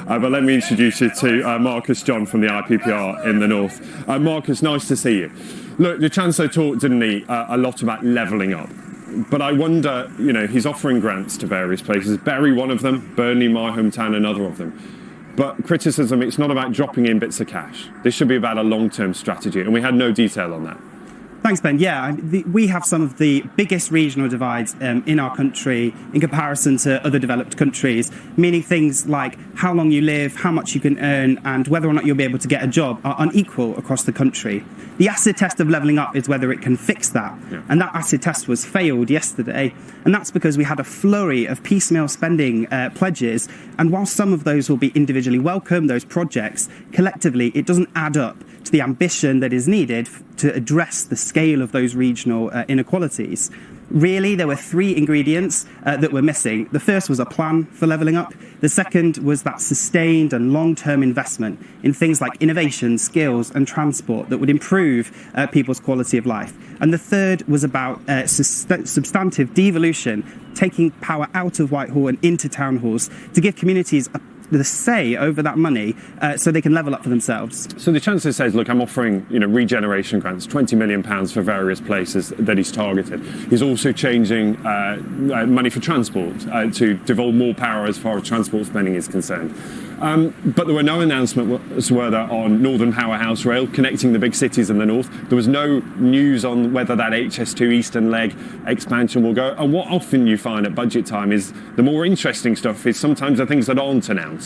But let me introduce you to Marcus John from the IPPR in the north. Marcus, nice to see you. Look, the Chancellor talked, didn't he, a lot about levelling up. But I wonder, he's offering grants to various places. Bury one of them, Burnley, my hometown, another of them. But criticism, it's not about dropping in bits of cash. This should be about a long-term strategy, and we had no detail on that. Thanks, Ben. Yeah, we have some of the biggest regional divides in our country in comparison to other developed countries, meaning things like how long you live, how much you can earn, and whether or not you'll be able to get a job are unequal across the country. The acid test of levelling up is whether it can fix that, and that acid test was failed yesterday, and that's because we had a flurry of piecemeal spending pledges, and while some of those will be individually welcome, those projects, collectively it doesn't add up to the ambition that is needed to address the scale of those regional inequalities. Really, there were three ingredients that were missing. The first was a plan for levelling up. The second was that sustained and long-term investment in things like innovation, skills and transport that would improve people's quality of life. And the third was about substantive devolution, taking power out of Whitehall and into town halls to give communities the say over that money so they can level up for themselves. So the Chancellor says, look, I'm offering regeneration grants, £20 million for various places that he's targeted. He's also changing money for transport to devolve more power as far as transport spending is concerned. But there were no announcements were there on Northern Powerhouse Rail connecting the big cities in the north. There was no news on whether that HS2 Eastern Leg expansion will go. And what often you find at budget time is the more interesting stuff is sometimes the things that aren't announced.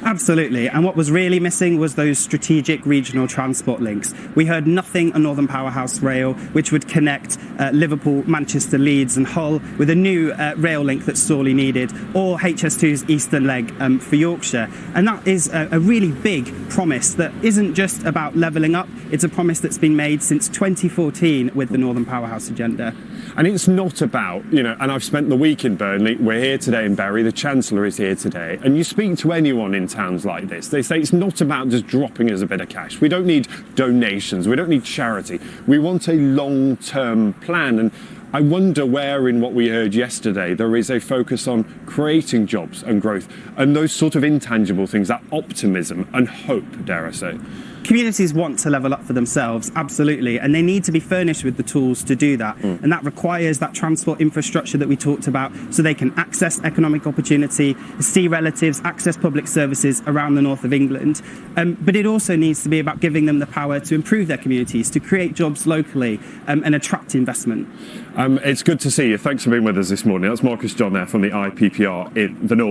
Absolutely. And what was really missing was those strategic regional transport links. We heard nothing on Northern Powerhouse Rail, which would connect Liverpool, Manchester, Leeds and Hull with a new rail link that's sorely needed, or HS2's Eastern Leg for Yorkshire. And that is a really big promise that isn't just about levelling up. It's a promise that's been made since 2014 with the Northern Powerhouse agenda. And it's not about, and I've spent the week in Burnley, we're here today in Bury, the Chancellor is here today, and you speak to anyone in towns like this, they say it's not about just dropping us a bit of cash. We don't need donations, we don't need charity. We want a long-term plan, and I wonder where in what we heard yesterday there is a focus on creating jobs and growth and those sort of intangible things, that optimism and hope, dare I say. Communities want to level up for themselves, absolutely, and they need to be furnished with the tools to do that. And that requires that transport infrastructure that we talked about so they can access economic opportunity, see relatives, access public services around the north of England. But it also needs to be about giving them the power to improve their communities, to create jobs locally and attract investment. It's good to see you. Thanks for being with us this morning. That's Marcus John there from the IPPR in the north.